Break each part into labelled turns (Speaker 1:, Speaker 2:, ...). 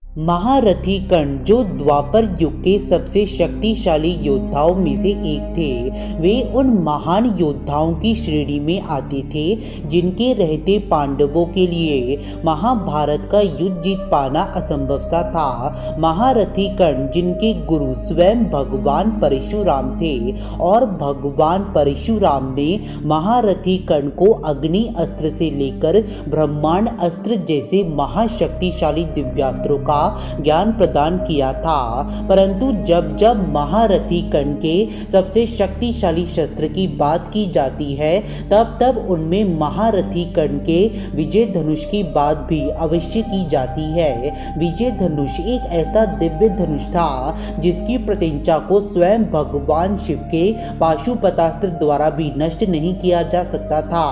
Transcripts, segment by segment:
Speaker 1: महारथी कर्ण जो द्वापर युग के सबसे शक्तिशाली योद्धाओं में से एक थे, वे उन महान योद्धाओं की श्रेणी में आते थे जिनके रहते पांडवों के लिए महाभारत का युद्ध जीत पाना असंभव सा था। महारथी कर्ण जिनके गुरु स्वयं भगवान परशुराम थे और भगवान परशुराम ने महारथी कर्ण को अग्नि अस्त्र से लेकर ब्रह्मांड अस्त्र जैसे महाशक्तिशाली दिव्यास्त्रों का ज्ञान प्रदान किया था। परंतु जब जब महारथी कर्ण के सबसे शक्तिशाली शस्त्र की बात की जाती है, तब तब उनमें महारथी कर्ण के विजय धनुष की बात भी अवश्य की जाती है। विजय धनुष एक ऐसा दिव्य धनुष था जिसकी प्रतिष्ठा को स्वयं भगवान शिव के पाशुपतास्त्र द्वारा भी नष्ट नहीं किया जा सकता था।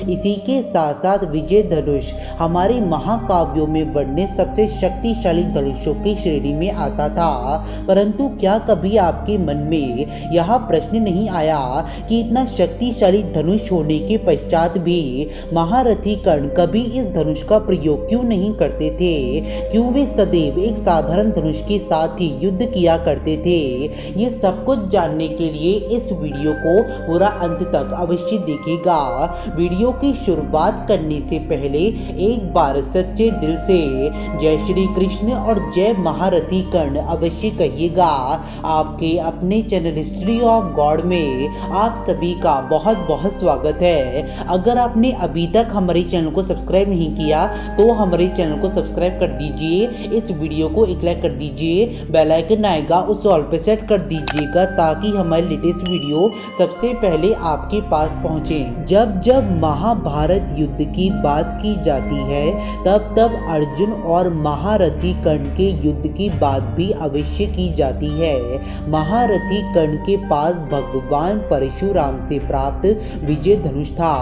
Speaker 1: इसी के साथ साथ विजय धनुष हमारे महाकाव्यों में वर्णित सबसे शक्तिशाली धनुषों की श्रेणी में आता था। परंतु क्या कभी आपके मन में यह प्रश्न नहीं आया कि इतना शक्तिशाली धनुष होने के पश्चात भी महारथी कर्ण कभी इस धनुष का प्रयोग क्यों नहीं करते थे? क्यों वे सदैव एक साधारण धनुष के साथ ही युद्ध किया करते थे? ये सब कुछ जानने के लिए इस वीडियो को पूरा अंत तक अवश्य देखिएगा। वीडियो की शुरुआत करने से पहले एक बार सच्चे दिल से जय श्री कृष्ण और जय महारथी कर्ण अवश्य कहिएगा। आपके अपने चैनल हिस्ट्री ऑफ गॉड में आप सभी का बहुत बहुत स्वागत है। अगर आपने अभी तक हमारे चैनल को सब्सक्राइब नहीं किया तो हमारे चैनल को सब्सक्राइब कर दीजिए, इस वीडियो को एक लाइक कर दीजिए, बेल आइकन आएगा उस ऑल पे सेट कर दीजिएगा ताकि हमारे लेटेस्ट वीडियो सबसे पहले आपके पास पहुंचे। जब जब महाभारत युद्ध की बात की जाती है, तब तब अर्जुन और महारथी कर्ण के युद्ध की बात भी अवश्य की जाती है। महारथी कर्ण के पास भगवान परशुराम से प्राप्त विजय धनुष था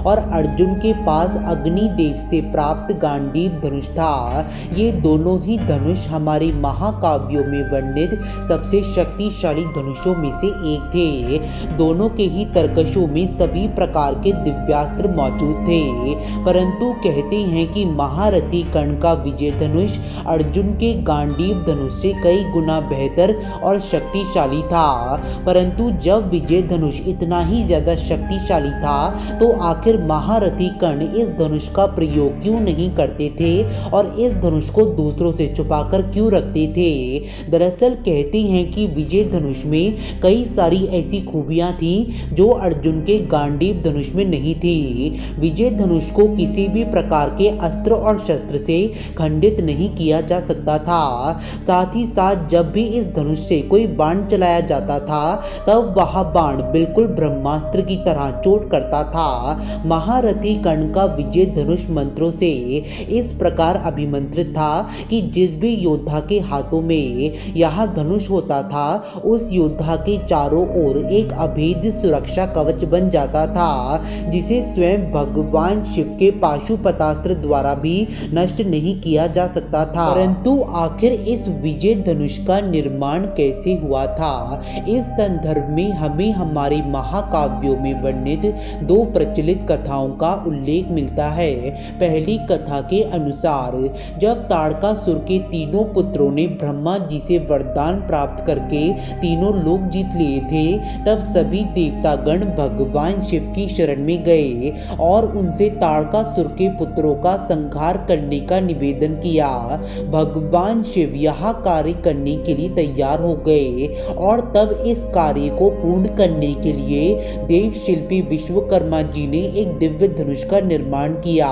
Speaker 1: और अर्जुन के पास अग्निदेव से प्राप्त गांडीव धनुष था। ये दोनों ही धनुष हमारे महाकाव्यों में वर्णित सबसे शक्तिशाली धनुषों में से एक थे। दोनों के ही तरकशों में सभी प्रकार के दिव्यास्त्र मौजूद थे, परंतु कहते हैं कि महारथी कर्ण का विजय धनुष अर्जुन के गांडीव धनुष से कई गुना बेहतर और शक्तिशाली था। परंतु जब विजय धनुष इतना ही ज्यादा शक्तिशाली था तो आखिर महारथी कर्ण इस धनुष का प्रयोग क्यों नहीं करते थे और इस धनुष को दूसरों से छुपाकर क्यों रखते थे? दरअसल कहते हैं कि विजय धनुष में कई सारी ऐसी खूबियां थी जो अर्जुन के गांडीव धनुष में नहीं थी। विजय धनुष को किसी भी प्रकार के अस्त्र और शस्त्र से खंडित नहीं किया जा सकता था। साथ ही साथ जब भी इस धनुष से कोई बाण चलाया जाता था तब वह बाण बिल्कुल ब्रह्मास्त्र की तरह चोट करता था। महारथी कर्ण का विजय धनुष मंत्रों से इस प्रकार अभिमंत्रित था कि जिस भी योद्धा के हाथों में यह धनुष होता था उस योद्धा के चारों ओर एक अभेद्य सुरक्षा कवच बन जाता था, जिसे स्वयं भगवान शिव के पाशुपतास्त्र द्वारा भी नष्ट नहीं किया जा सकता था। परंतु आखिर इस विजय धनुष का निर्माण कैसे हुआ था? इस संदर्भ में हमें हमारे महाकाव्यों में वर्णित दो प्रचलित कथाओं का उल्लेख मिलता है। पहली कथा के अनुसार जब ताड़कासुर के तीनों पुत्रों ने ब्रह्मा जी से वरदान प्राप्त करके तीनों लोक जीत लिए थे, तब सभी देवतागण भगवान शिव की शरण में गए और उनसे ताड़कासुर के पुत्रों का संहार करने का निवेदन किया। भगवान शिव यह कार्य करने के लिए तैयार हो गए और तब इस कार्य को पूर्ण करने के लिए देव शिल्पी विश्वकर्मा जी ने एक दिव्य धनुष का निर्माण किया।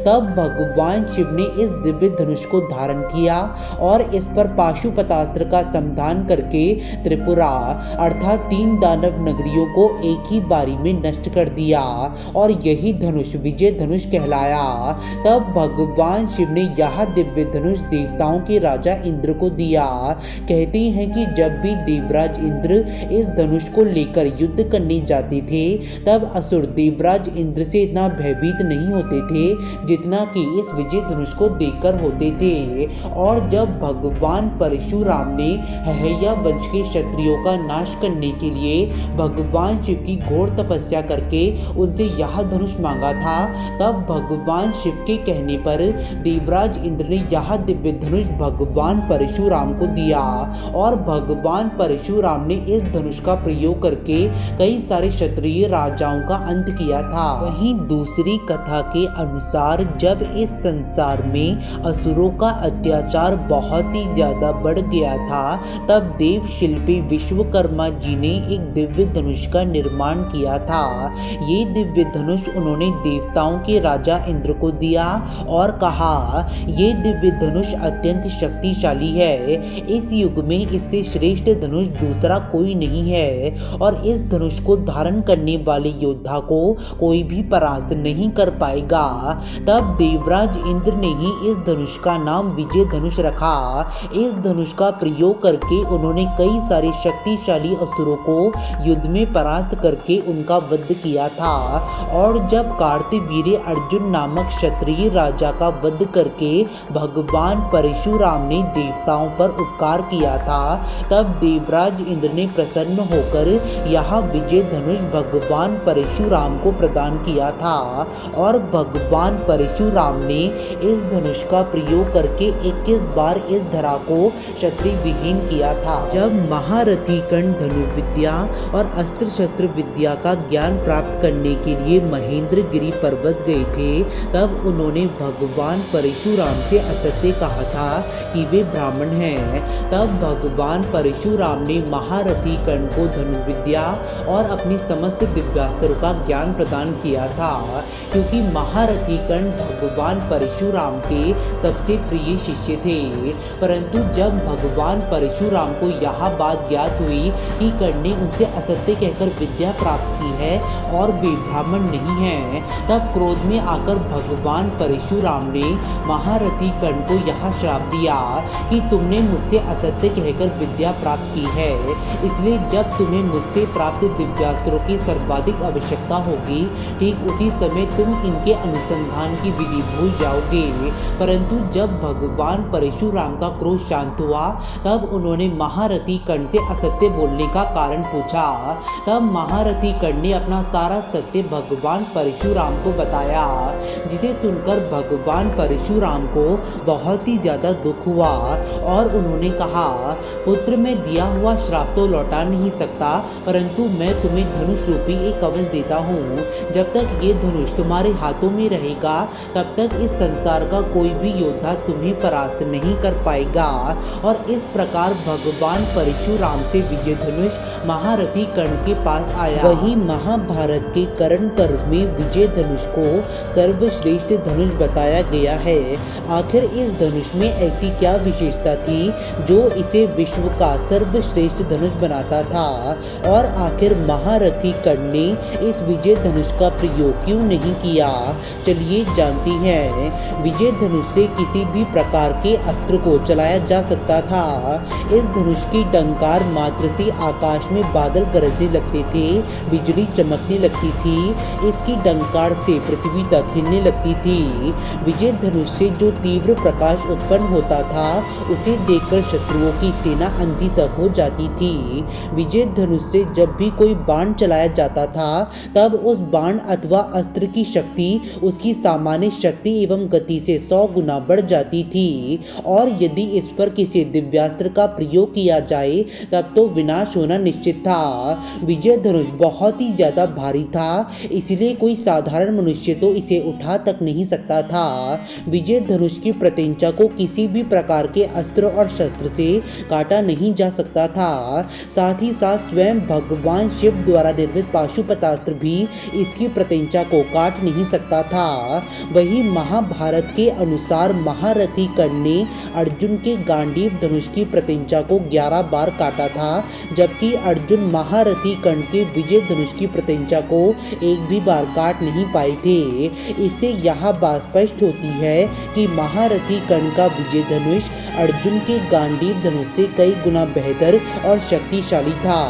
Speaker 1: तब भगवान शिव ने इस दिव्य धनुष को धारण किया और इस पर पाशुपतास्त्र का समाधान करके त्रिपुरा अर्थात 3 दानव नगरियों को एक ही बारी में नष्ट कर दिया और यही धनुष विजय धनुष कहलाया। तब भगवान शिव ने यह दिव्य धनुष देवताओं के राजा इंद्र को दिया। कहते हैं कि जब भी देवराज इंद्र इस धनुष को लेकर युद्ध करने जाते थे, तब असुर देवराज इंद्र से इतना भयभीत नहीं होते थे जितना कि इस विजय धनुष को देखकर होते थे। और जब भगवान परशुराम ने हय्या वंश के क्षत्रियों का नाश करने के लिए भगवान शिव की घोर तपस्या करके उनसे यह धनुष मांगा था, तब भगवान शिव के कहने पर देवराज इंद्र ने यह दिव्य दिव्य धनुष भगवान परशुराम को दिया और भगवान परशुराम ने इस धनुष का प्रयोग करके कई सारे क्षत्रिय राजाओं का अंत किया था। वहीं दूसरी कथा के अनुसार जब इस संसार में असुरों का अत्याचार बहुत ही ज्यादा बढ़ गया था, तब देव शिल्पी विश्वकर्मा जी ने एक दिव्य धनुष का निर्माण किया था। ये दिव्य धनुष उन्होंने देवताओं के राजा इंद्र को दिया और कहा, ये दिव्य धनुष अत्यंत शक्तिशाली है। इस युग में इससे श्रेष्ठ धनुष दूसरा कोई नहीं है और इस धनुष को धारण करने वाले योद्धा को कोई भी परास्त नहीं कर पाएगा। तब देवराज इंद्र ने ही इस धनुष का नाम विजय धनुष रखा। इस धनुष का प्रयोग करके उन्होंने कई सारे शक्तिशाली असुरों को युद्ध में परास्त करके उनका वध किया था। और जब कार्तवीर्य अर्जुन नामक क्षत्रिय राजा का वध करके भगवान परशुराम ने देवताओं पर उपकार किया था, तब देवराज इंद्र ने प्रसन्न होकर यह विजय धनुष भगवान परशुराम को प्रदान किया था और भगवान परशुराम ने इस धनुष का प्रयोग करके 21 बार इस धरा को क्षत्रिय विहीन किया था। जब महारथी कर्ण धनुर्विद्या और अस्त्र शस्त्र विद्या का ज्ञान प्राप्त करने के लिए महेंद्रगिरी पर्वत गए थे, तब उन्होंने भगवान परशुराम से असत्य कहा था कि वे ब्राह्मण हैं। तब भगवान परशुराम ने महारथी कर्ण को धनुर्विद्या और अपनी समस्त दिव्यास्त्रों का ज्ञान प्रदान किया था, क्योंकि महारथी कर्ण भगवान परशुराम के सबसे प्रिय शिष्य थे। परंतु जब भगवान परशुराम को यह बात ज्ञात हुई कि कर्ण ने उनसे असत्य कहकर विद्या प्राप्त की है और वे ब्राह्मण नहीं हैं, तब क्रोध में आकर भगवान परशुराम ने महारथी कर्ण को यह श्राप दिया कि तुमने मुझसे असत्य कहकर विद्या प्राप्त की है, इसलिए जब तुम्हें मुझसे प्राप्त दिव्यास्त्रों की सर्वाधिक आवश्यकता होगी, ठीक उसी समय तुम इनके अनुसंधान की विधि भूल जाओगे। परंतु जब भगवान परशुराम का क्रोध शांत हुआ, तब उन्होंने महारथी कर्ण से असत्य बोलने का कारण पूछा। तब महारथी कर्ण ने अपना सारा सत्य भगवान परशुराम को बताया, जिसे सुनकर भगवान परशुराम को बहुत ही ज्यादा दुख हुआ और उन्होंने कहा, पुत्र मैं दिया हुआ श्राप तो लौटा नहीं सकता, परंतु मैं तुम्हें धनुष रूपी एक कवच देता हूँ। जब तक ये धनुष तुम्हारे हाथों में रहेगा, तब तक इस संसार का कोई भी योद्धा तुम्हें परास्त नहीं कर पाएगा। और इस प्रकार भगवान परशुराम से विजय धनुष महारथी कर्ण के पास आया। वही महाभारत के कर्ण पर्व में विजय धनुष को सर्वश्रेष्ठ धनुष बताया गया है। आखिर इस धनुष में ऐसी क्या विशेषता थी जो इसे विश्व का सर्वश्रेष्ठ धनुष बनाता था, और आखिर महारथी कर्ण ने इस विजय धनुष का प्रयोग क्यों नहीं किया? चलिए जानते हैं। विजय धनुष से किसी भी प्रकार के अस्त्र को चलाया जा सकता था। इस धनुष की डंकार मात्र से आकाश में बादल गरजने लगते थे, बिजली चमकने लगती थी, इसकी डंकार से पृथ्वी तक हिलने लगती थी। विजय धनुष से जो तीव्र प्रकाश उत्पन्न होता था, उसे देखकर शत्रुओं की सेना अंधी तक हो जाती थी। विजय धनुष से जब भी कोई बाण चलाया जाता था, तब उस बाण अथवा अस्त्र की शक्ति उसकी सामान्य शक्ति एवं गति से 100 गुना बढ़ जाती थी, और यदि इस पर किसी दिव्यास्त्र का प्रयोग किया जाए तब तो विनाश होना निश्चित था। विजय धनुष बहुत ही ज्यादा भारी था, इसलिए कोई साधारण मनुष्य तो इसे उठा तक नहीं सकता था। विजय धनुष की प्रत्यंचा को किसी भी प्रकार के अस्त्र और शस्त्र से काटा नहीं जा सकता था। साथ ही साथ स्वयं भगवान शिव द्वारा निर्मित पाशुपतास्त्र भी इसकी प्रत्यंचा को काट नहीं सकता था। वही महाभारत के अनुसार महारथी कर्ण ने अर्जुन के गांडीव धनुष की प्रत्यंचा को 11 बार काटा था, जबकि अर्जुन महारथी कर्ण के विजय धनुष की प्रत्यंचा को एक भी बार काट नहीं पाए थे। इससे यह बात स्पष्ट होती है कि महारथी कर्ण का विजय धनुष अर्जुन के गांडीव धनुष से कई गुना बेहतर और शक्तिशाली था,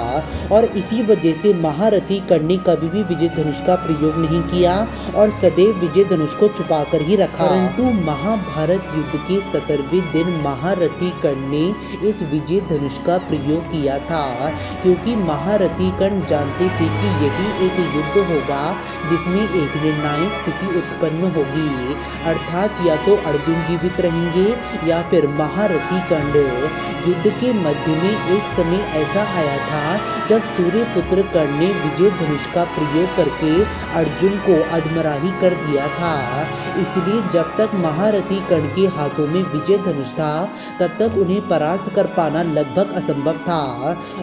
Speaker 1: और इसी वजह से महारथी कर्ण ने कभी भी विजय धनुष का प्रयोग नहीं किया और सदैव विजय धनुष को छुपाकर ही रखा। परंतु महाभारत युद्ध के 17वें दिन महारथी कर्ण ने इस विजय धनुष का प्रयोग किया था, क्योंकि महारथी कर्ण जानते थे कि यही एक युद्ध होगा जिसमें एक निर्णायक स्थिति उत्पन्न होगी, अर्थात या तो अर्जुन जीवित रहेंगे कहेंगे या फिर महारथी कर्ण। युद्ध के मध्य में एक समय ऐसा आया था जब सूर्यपुत्र कर्ण ने विजय धनुष का प्रयोग करके अर्जुन को अधमराही कर दिया था। इसलिए जब तक महारथी कर्ण के हाथों में विजय धनुष था तब तक उन्हें परास्त कर पाना लगभग असंभव था।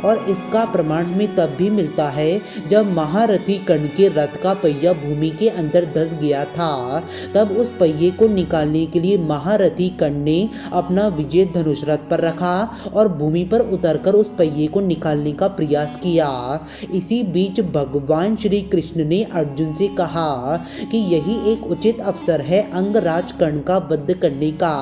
Speaker 1: और इसका प्रमाण हमें तब भी मिलता है जब महारथी कर्ण के रथ का पहिया भूमि के अंदर धंस गया था। तब उस पहिए को निकालने के लिए महारथी कर्ण ने अपना विजय धनुष रथ पर रखा और भूमि पर उतरकर उस पहिए को निकालने का प्रयास किया। इसी बीच भगवान श्री कृष्ण ने अर्जुन से कहा कि यही एक उचित अवसर है अंगराज कर्ण का वध करने का,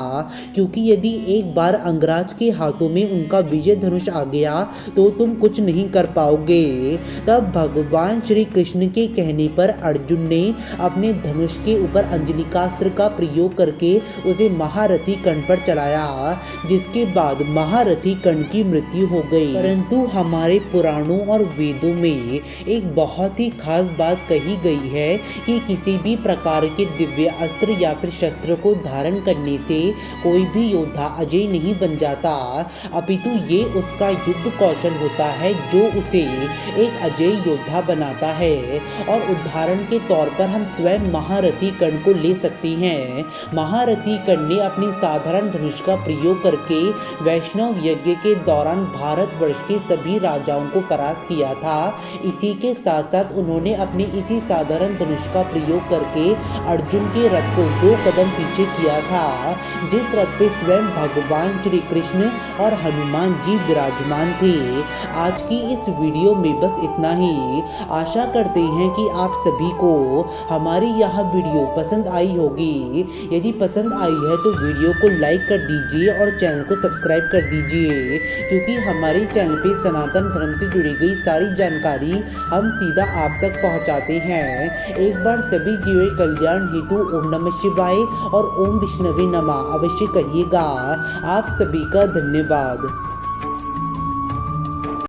Speaker 1: क्योंकि यदि एक बार अंगराज के हाथों में उनका विजय धनुष आ गया तो तुम कुछ नहीं कर पाओगे। तब भगवान श्री कृष्ण के कहने पर अर्जुन ने अपने धनुष के ऊपर अंजलिकास्त्र का प्रयोग करके उसे महारथी कर्ण पर चलाया, जिसके बाद महारथी कर्ण की मृत्यु हो गई। परंतु हमारे पुराणों और वेदों में एक बहुत ही खास बात कही गई है कि किसी भी प्रकार के दिव्य अस्त्र या फिर शस्त्र को धारण करने से कोई भी योद्धा अजय नहीं बन जाता, अपितु ये उसका युद्ध कौशल होता है जो उसे एक अजय योद्धा बनाता है। और उदाहरण के तौर पर हम स्वयं महारथी कर्ण को ले सकते हैं। महारथी कर्ण ने अपनी साधारण धनुष का प्रयोग करके वैष्णव यज्ञ के दौरान भारतवर्ष के सभी राजाओं को परास्त किया था। इसी के साथ साथ उन्होंने अपने इसी साधारण धनुष का प्रयोग करके अर्जुन के रथ को 2 कदम पीछे किया था, जिस रथ पे स्वयं भगवान श्री कृष्ण और हनुमान जी विराजमान थे। आज की इस वीडियो में बस इतना ही। आशा करते हैं कि आप सभी को हमारी यह वीडियो पसंद आई होगी। यदि पसंद आई है तो वीडियो को लाइक कर दीजिए और चैनल को सब्सक्राइब कर दीजिए, क्योंकि हमारे चैनल पे सनातन धर्म से जुड़ी गई सारी जानकारी हम सीधा आप तक पहुंचाते हैं। एक बार सभी जीव कल्याण हेतु ओम नमः शिवाय और ओम विष्णवे नमः अवश्य कहिएगा। आप सभी का धन्यवाद।